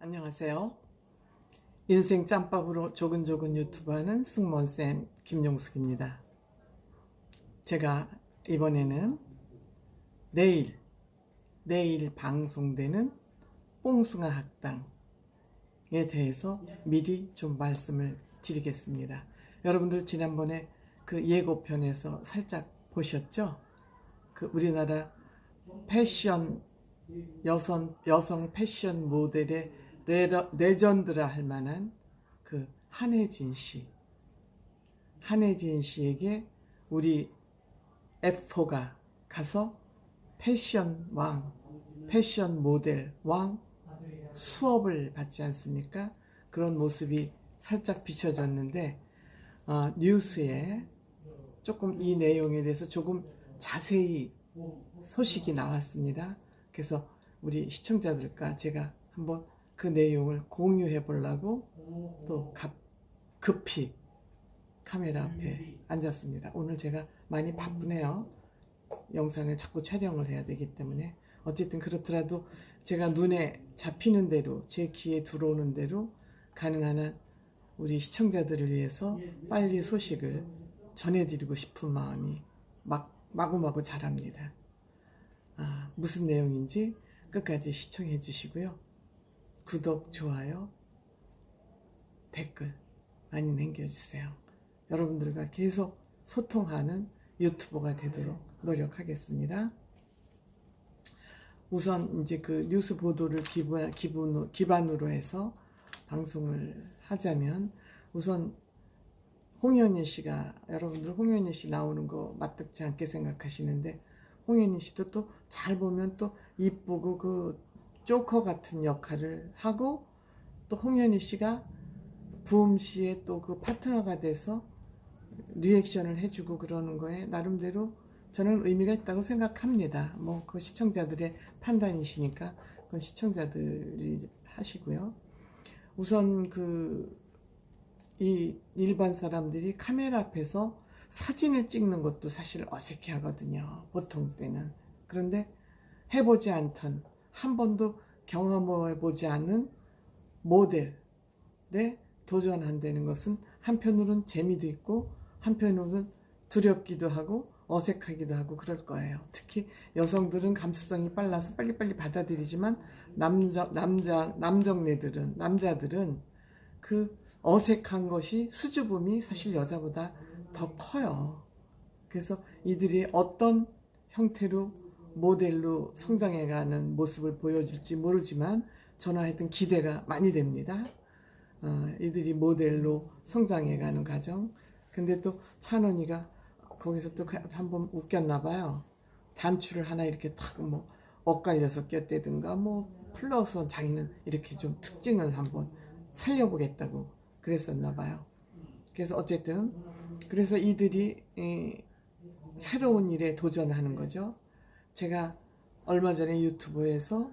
안녕하세요. 인생 짬밥으로 조근조근 유튜브하는 승무원쌤 김용숙입니다. 제가 이번에는 내일 방송되는 뽕숭아 학당에 대해서 미리 좀 말씀을 드리겠습니다. 여러분들 지난번에 그 예고편에서 살짝 보셨죠? 그 우리나라 패션 여성 패션 모델의 레전드라 할 만한 그 한혜진 씨에게 우리 F4가 가서 패션 모델 왕 수업을 받지 않습니까? 그런 모습이 살짝 비춰졌는데 뉴스에 조금 이 내용에 대해서 조금 자세히 소식이 나왔습니다. 그래서 우리 시청자들과 제가 한번 그 내용을 공유해 보려고 또 급히 카메라 앞에 앉았습니다. 오늘 제가 많이 바쁘네요. 영상을 자꾸 촬영을 해야 되기 때문에 어쨌든 그렇더라도 제가 눈에 잡히는 대로 제 귀에 들어오는 대로 가능한 한 우리 시청자들을 위해서 빨리 소식을 전해드리고 싶은 마음이 마구마구 자랍니다. 무슨 내용인지 끝까지 시청해 주시고요. 구독, 좋아요, 댓글 많이 남겨주세요. 여러분들과 계속 소통하는 유튜버가 되도록 노력하겠습니다. 우선 이제 그 뉴스 보도를 기반으로 해서 방송을 하자면 우선 홍현희 씨가 여러분들 홍현희 씨 나오는 거 마뜩지 않게 생각하시는데 홍현희 씨도 또 잘 보면 또 이쁘고 그 조커 같은 역할을 하고 또 홍현희 씨가 부음 씨의 또 그 파트너가 돼서 리액션을 해주고 그러는 거에 나름대로 저는 의미가 있다고 생각합니다. 뭐 그 시청자들의 판단이시니까 그건 시청자들이 하시고요. 우선 이 일반 사람들이 카메라 앞에서 사진을 찍는 것도 사실 어색해 하거든요. 보통 때는. 그런데 해보지 않던 한 번도 경험해보지 않은 모델에 도전한다는 것은 한편으로는 재미도 있고 한편으로는 두렵기도 하고 어색하기도 하고 그럴 거예요. 특히 여성들은 감수성이 빨라서 빨리빨리 받아들이지만 남자들은 그 어색한 것이 수줍음이 사실 여자보다 더 커요. 그래서 이들이 어떤 형태로 모델로 성장해가는 모습을 보여줄지 모르지만 저는 하여튼 기대가 많이 됩니다. 이들이 모델로 성장해가는 과정. 근데 또 찬원이가 거기서 또 한번 웃겼나 봐요. 단추를 하나 이렇게 탁 뭐 엇갈려서 꼈다든가 뭐 플러스 자기는 이렇게 좀 특징을 한번 살려보겠다고 그랬었나 봐요. 그래서 어쨌든 그래서 이들이 새로운 일에 도전하는 거죠. 제가 얼마 전에 유튜브에서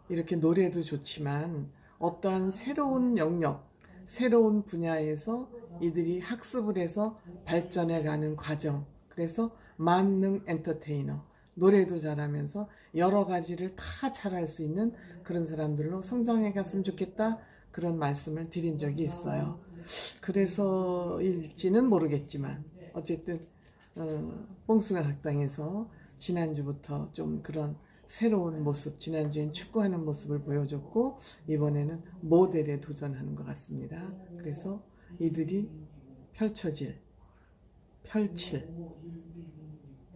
이렇게 노래도 좋지만 어떠한 새로운 영역, 새로운 분야에서 이들이 학습을 해서 발전해 가는 과정. 그래서 만능 엔터테이너, 노래도 잘하면서 여러 가지를 다 잘할 수 있는 그런 사람들로 성장해 갔으면 좋겠다. 그런 말씀을 드린 적이 있어요. 그래서일지는 모르겠지만 어쨌든 뽕숭아 학당에서 지난주부터 좀 그런 새로운 모습, 지난주엔 축구하는 모습을 보여줬고 이번에는 모델에 도전하는 것 같습니다. 그래서 이들이 펼칠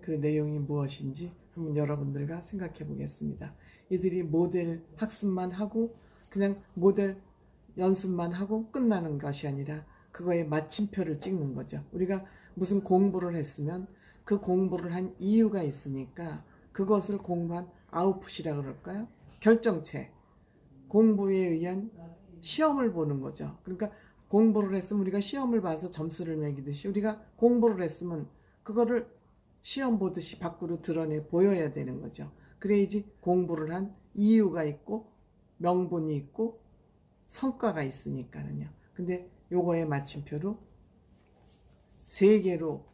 그 내용이 무엇인지 한번 여러분들과 생각해 보겠습니다. 이들이 모델 학습만 하고 그냥 모델 연습만 하고 끝나는 것이 아니라 그거에 마침표를 찍는 거죠. 우리가 무슨 공부를 했으면 그 공부를 한 이유가 있으니까 그것을 공부한 아웃풋이라 그럴까요? 결정체. 공부에 의한 시험을 보는 거죠. 그러니까 공부를 했으면 우리가 시험을 봐서 점수를 매기듯이 우리가 공부를 했으면 그거를 시험 보듯이 밖으로 드러내 보여야 되는 거죠. 그래야지 공부를 한 이유가 있고 명분이 있고 성과가 있으니까는요. 근데 요거의 마침표로 세계로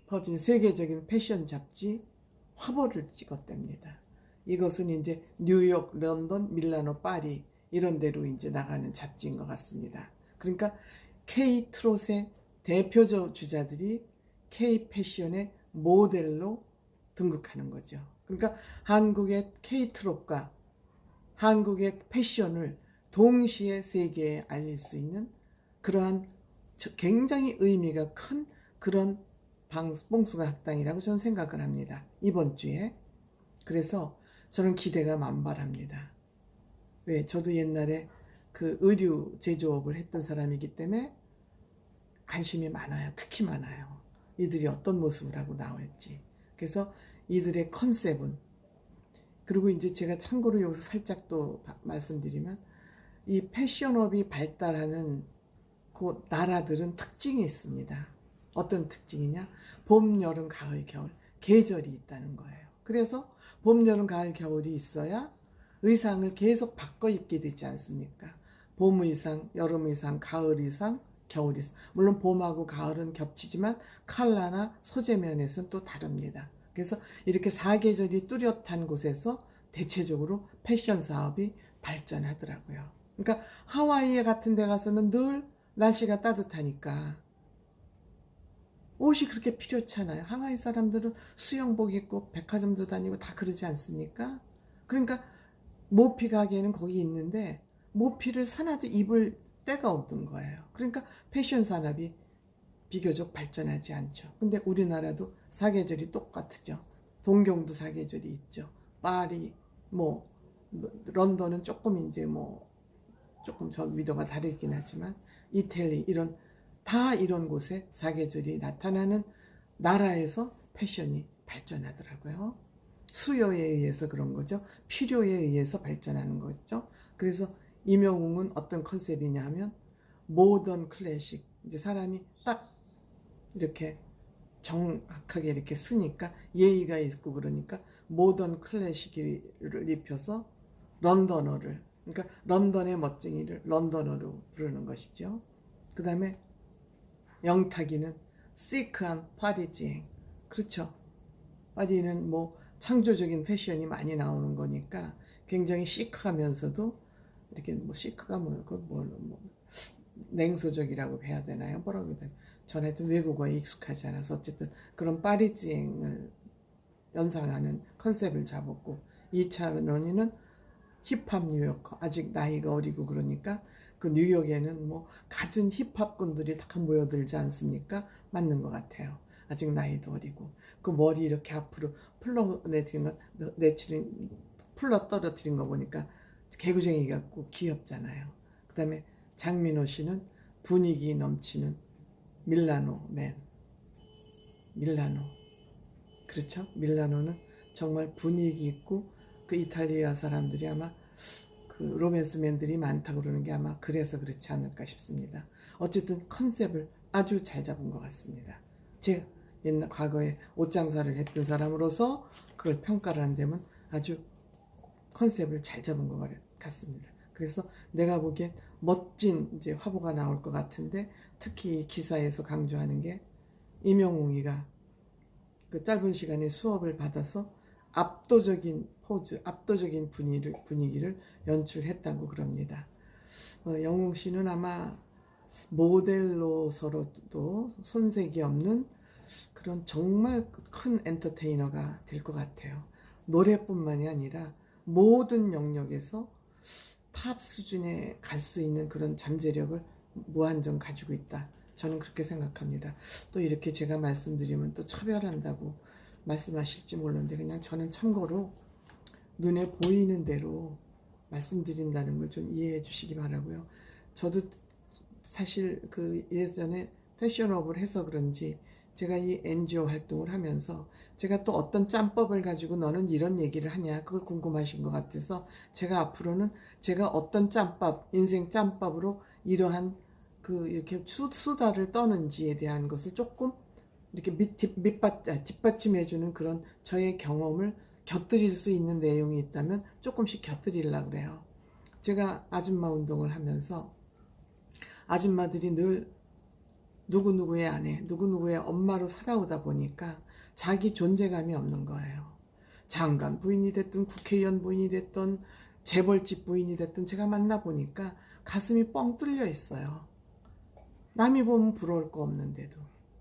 퍼진 세계적인 패션 잡지 화보를 찍었답니다. 이것은 이제 뉴욕, 런던, 밀라노, 파리 이런 데로 이제 나가는 잡지인 것 같습니다. 그러니까 K 트롯의 대표 주자들이 K 패션의 모델로 등극하는 거죠. 그러니까 한국의 K 트롯과 한국의 패션을 동시에 세계에 알릴 수 있는 그러한 굉장히 의미가 큰 그런 뽕숭아 학당이라고 저는 생각을 합니다. 이번 주에. 그래서 저는 기대가 만발합니다. 왜? 저도 옛날에 그 의류 제조업을 했던 사람이기 때문에 관심이 많아요. 특히 많아요. 이들이 어떤 모습을 하고 나올지. 그래서 이들의 컨셉은, 그리고 이제 제가 참고로 여기서 살짝 또 말씀드리면, 이 패션업이 발달하는 그 나라들은 특징이 있습니다. 어떤 특징이냐? 봄, 여름, 가을, 겨울 계절이 있다는 거예요. 그래서 봄, 여름, 가을, 겨울이 있어야 의상을 계속 바꿔 입게 되지 않습니까? 봄 의상, 여름 의상, 가을 의상, 겨울 의상. 물론 봄하고 가을은 겹치지만 컬러나 소재 면에서는 또 다릅니다. 그래서 이렇게 사계절이 뚜렷한 곳에서 대체적으로 패션 사업이 발전하더라고요. 그러니까 하와이 같은 데 가서는 늘 날씨가 따뜻하니까 옷이 그렇게 필요찮아요. 하와이 사람들은 수영복 입고 백화점도 다니고 다 그러지 않습니까? 그러니까 모피 가게는 거기 있는데 모피를 사놔도 입을 때가 없는 거예요. 그러니까 패션 산업이 비교적 발전하지 않죠. 근데 우리나라도 사계절이 똑같죠. 동경도 사계절이 있죠. 파리, 런던은 조금 이제 조금 저 위도가 다르긴 하지만 이태리 이런 곳에 사계절이 나타나는 나라에서 패션이 발전하더라고요. 수요에 의해서 그런 거죠. 필요에 의해서 발전하는 거죠. 그래서 임영웅은 어떤 컨셉이냐 하면 모던 클래식. 이제 사람이 딱 이렇게 정확하게 이렇게 쓰니까 예의가 있고 그러니까 모던 클래식을 입혀서 런던어를, 그러니까 런던의 멋쟁이를 런던어로 부르는 것이죠. 그 다음에 영탁이는 시크한 파리지행. 그렇죠. 파리는 창조적인 패션이 많이 나오는 거니까 굉장히 시크하면서도 이렇게 시크가 냉소적이라고 해야 되나요? 뭐라고 해야 되나요? 저는 하여튼 외국어에 익숙하지 않아서 어쨌든 그런 파리지행을 연상하는 컨셉을 잡았고, 2차원이는 힙합 뉴요커. 아직 나이가 어리고 그러니까 그 뉴욕에는 갖은 힙합꾼들이 다 모여들지 않습니까? 맞는 것 같아요. 아직 나이도 어리고 그 머리 이렇게 앞으로 풀러 떨어뜨린 거 보니까 개구쟁이 같고 귀엽잖아요. 그 다음에 장민호 씨는 분위기 넘치는 밀라노 맨. 밀라노. 그렇죠? 밀라노는 정말 분위기 있고 그 이탈리아 사람들이 아마 그 로맨스맨들이 많다고 그러는 게 아마 그래서 그렇지 않을까 싶습니다. 어쨌든 컨셉을 아주 잘 잡은 것 같습니다. 제가 옛날 과거에 옷장사를 했던 사람으로서 그걸 평가를 한다면 아주 컨셉을 잘 잡은 것 같습니다. 그래서 내가 보기엔 멋진 이제 화보가 나올 것 같은데, 특히 기사에서 강조하는 게 임영웅이가 그 짧은 시간에 수업을 받아서 압도적인 포즈, 압도적인 분위기를 연출했다고 그럽니다. 영웅 씨는 아마 모델로서로도 손색이 없는 그런 정말 큰 엔터테이너가 될 것 같아요. 노래뿐만이 아니라 모든 영역에서 탑 수준에 갈 수 있는 그런 잠재력을 무한정 가지고 있다. 저는 그렇게 생각합니다. 또 이렇게 제가 말씀드리면 또 차별한다고 말씀하실지 모르는데, 그냥 저는 참고로 눈에 보이는 대로 말씀드린다는 걸 좀 이해해 주시기 바라고요. 저도 사실 그 예전에 패션업을 해서 그런지 제가 이 NGO 활동을 하면서 제가 또 어떤 짬법을 가지고 너는 이런 얘기를 하냐, 그걸 궁금하신 것 같아서 제가 앞으로는 제가 어떤 짬법, 인생 짬법으로 이러한 이렇게 수다를 떠는지에 대한 것을 조금 이렇게 뒷받침해주는 그런 저의 경험을 곁들일 수 있는 내용이 있다면 조금씩 곁들이려고 그래요. 제가 아줌마 운동을 하면서 아줌마들이 늘 누구누구의 아내, 누구누구의 엄마로 살아오다 보니까 자기 존재감이 없는 거예요. 장관 부인이 됐든 국회의원 부인이 됐든 재벌집 부인이 됐든 제가 만나보니까 가슴이 뻥 뚫려 있어요. 남이 보면 부러울 거 없는데도.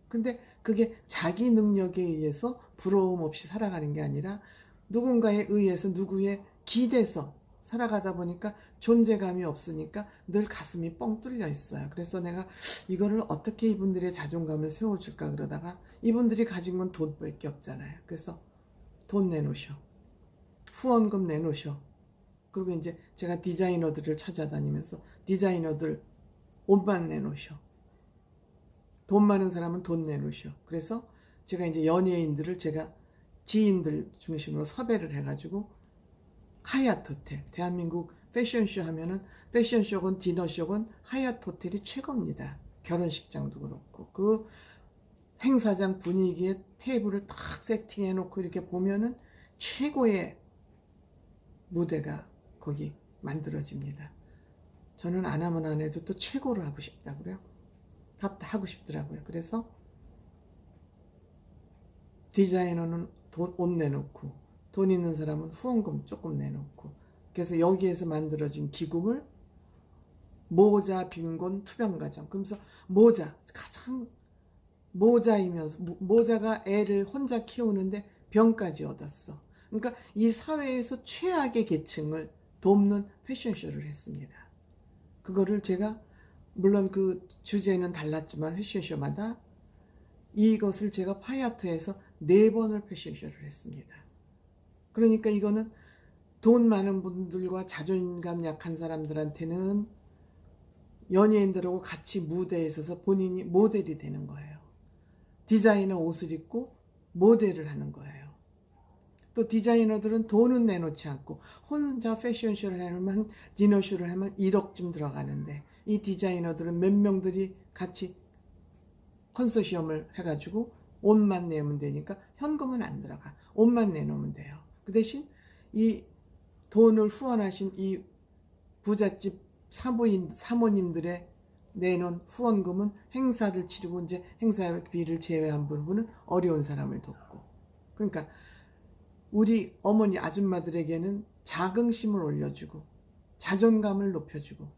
근데 그게 자기 능력에 의해서 부러움 없이 살아가는 게 아니라 누군가에 의해서 누구의 기대서 살아가다 보니까 존재감이 없으니까 늘 가슴이 뻥 뚫려 있어요. 그래서 내가 이거를 어떻게 이분들의 자존감을 세워줄까 그러다가 이분들이 가진 건 돈밖에 없잖아요. 그래서 돈 내놓으셔. 후원금 내놓으셔. 그리고 이제 제가 디자이너들을 찾아다니면서 디자이너들 옷만 내놓으셔. 돈 많은 사람은 돈 내놓으셔. 그래서 제가 이제 연예인들을 제가 지인들 중심으로 섭외를 해가지고 하얏트 호텔, 대한민국 패션쇼 하면은 패션쇼건 디너쇼건 하얏트 호텔이 최고입니다. 결혼식장도 그렇고 그 행사장 분위기에 테이블을 딱 세팅해 놓고 이렇게 보면은 최고의 무대가 거기 만들어집니다. 저는 안 하면 안 해도 또 최고로 하고 싶다고요. 하고 싶더라고요. 그래서 디자이너는 옷 내놓고 돈 있는 사람은 후원금 조금 내놓고 그래서 여기에서 만들어진 기금을 모자, 빈곤, 투병가정 그러면서 모자 가장 모자이면서 모자가 애를 혼자 키우는데 병까지 얻었어. 그러니까 이 사회에서 최악의 계층을 돕는 패션쇼를 했습니다. 그거를 제가 물론 그 주제는 달랐지만 패션쇼마다 이것을 제가 하얏트에서 4번을 패션쇼를 했습니다. 그러니까 이거는 돈 많은 분들과 자존감 약한 사람들한테는 연예인들하고 같이 무대에 서서 본인이 모델이 되는 거예요. 디자이너 옷을 입고 모델을 하는 거예요. 또 디자이너들은 돈은 내놓지 않고 혼자 패션쇼를 하면 디너쇼를 하면 1억쯤 들어가는데 이 디자이너들은 몇 명들이 같이 컨소시엄을 해가지고 옷만 내면 되니까 현금은 안 들어가. 옷만 내놓으면 돼요. 그 대신 이 돈을 후원하신 이 부잣집 사모님들의 내놓은 후원금은 행사를 치르고 이제 행사비를 제외한 부분은 어려운 사람을 돕고. 그러니까 우리 어머니 아줌마들에게는 자긍심을 올려주고 자존감을 높여주고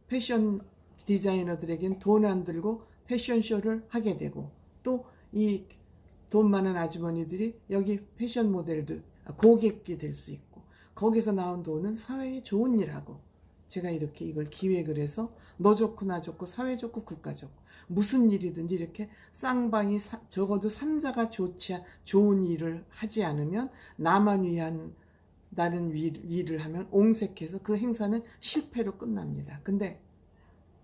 패션 디자이너들에게는 돈 안 들고 패션쇼를 하게 되고 또 이 돈 많은 아주머니들이 여기 패션 모델도 고객이 될 수 있고 거기서 나온 돈은 사회에 좋은 일하고 제가 이렇게 이걸 기획을 해서 너 좋고 나 좋고 사회 좋고 국가 좋고 무슨 일이든지 이렇게 쌍방이 적어도 삼자가 좋은 일을 하지 않으면 나만 위한 다른 일을 하면 옹색해서 그 행사는 실패로 끝납니다. 근데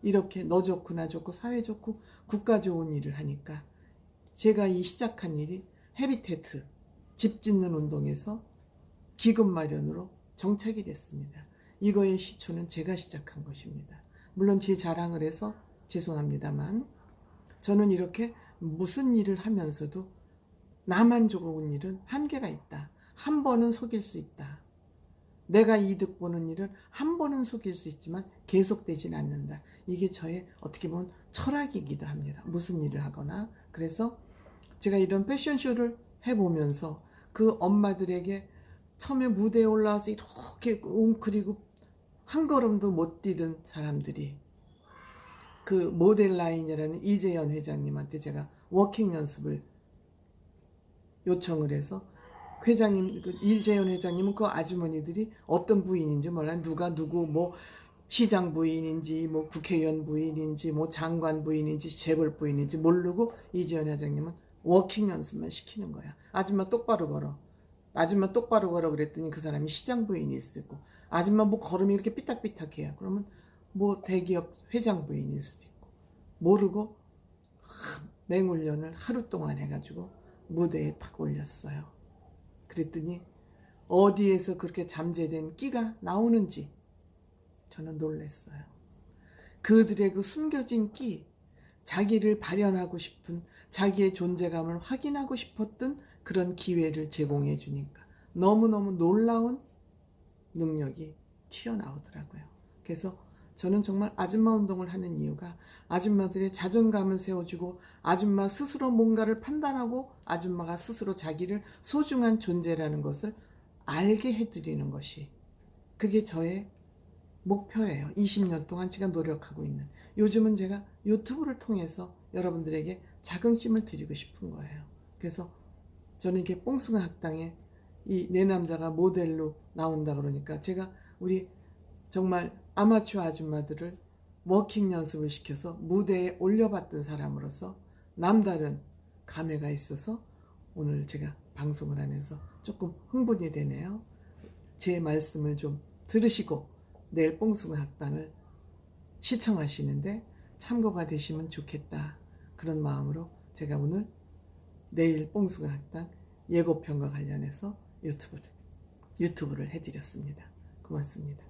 이렇게 너 좋고 나 좋고 사회 좋고 국가 좋은 일을 하니까 제가 이 시작한 일이 헤비테트 집 짓는 운동에서 기금 마련으로 정착이 됐습니다. 이거의 시초는 제가 시작한 것입니다. 물론 제 자랑을 해서 죄송합니다만 저는 이렇게 무슨 일을 하면서도 나만 좋은 일은 한계가 있다. 한 번은 속일 수 있다. 내가 이득 보는 일을 한 번은 속일 수 있지만 계속되진 않는다. 이게 저의 어떻게 보면 철학이기도 합니다. 무슨 일을 하거나. 그래서 제가 이런 패션쇼를 해보면서 그 엄마들에게 처음에 무대에 올라와서 이렇게 웅크리고 한 걸음도 못 뛰던 사람들이 그 모델 라인이라는 이재현 회장님한테 제가 워킹 연습을 요청을 해서 회장님, 그 이재현 회장님은 그 아주머니들이 어떤 부인인지 몰라. 누가 누구 뭐 시장 부인인지 뭐 국회의원 부인인지 뭐 장관 부인인지 재벌 부인인지 모르고 이재현 회장님은 워킹 연습만 시키는 거야. 아줌마 똑바로 걸어. 아줌마 똑바로 걸어 그랬더니 그 사람이 시장 부인이 있고 아줌마 뭐 걸음이 이렇게 삐딱삐딱해요. 그러면 뭐 대기업 회장 부인일 수도 있고 모르고 맹훈련을 하루 동안 해가지고 무대에 탁 올렸어요. 그랬더니 어디에서 그렇게 잠재된 끼가 나오는지 저는 놀랐어요. 그들의 그 숨겨진 끼, 자기를 발현하고 싶은 자기의 존재감을 확인하고 싶었던 그런 기회를 제공해 주니까 너무너무 놀라운 능력이 튀어나오더라고요. 그래서 저는 정말 아줌마 운동을 하는 이유가 아줌마들의 자존감을 세워주고 아줌마 스스로 뭔가를 판단하고 아줌마가 스스로 자기를 소중한 존재라는 것을 알게 해드리는 것이 그게 저의 목표예요. 20년 동안 제가 노력하고 있는. 요즘은 제가 유튜브를 통해서 여러분들에게 자긍심을 드리고 싶은 거예요. 그래서 저는 이렇게 뽕숭아 학당에 이 내 남자가 모델로 나온다 그러니까 제가 우리 정말 아마추어 아줌마들을 워킹 연습을 시켜서 무대에 올려봤던 사람으로서 남다른 감회가 있어서 오늘 제가 방송을 하면서 조금 흥분이 되네요. 제 말씀을 좀 들으시고 내일 뽕숭아 학당을 시청하시는데 참고가 되시면 좋겠다. 그런 마음으로 제가 오늘 내일 뽕숭아 학당 예고편과 관련해서 유튜브를 해드렸습니다. 고맙습니다.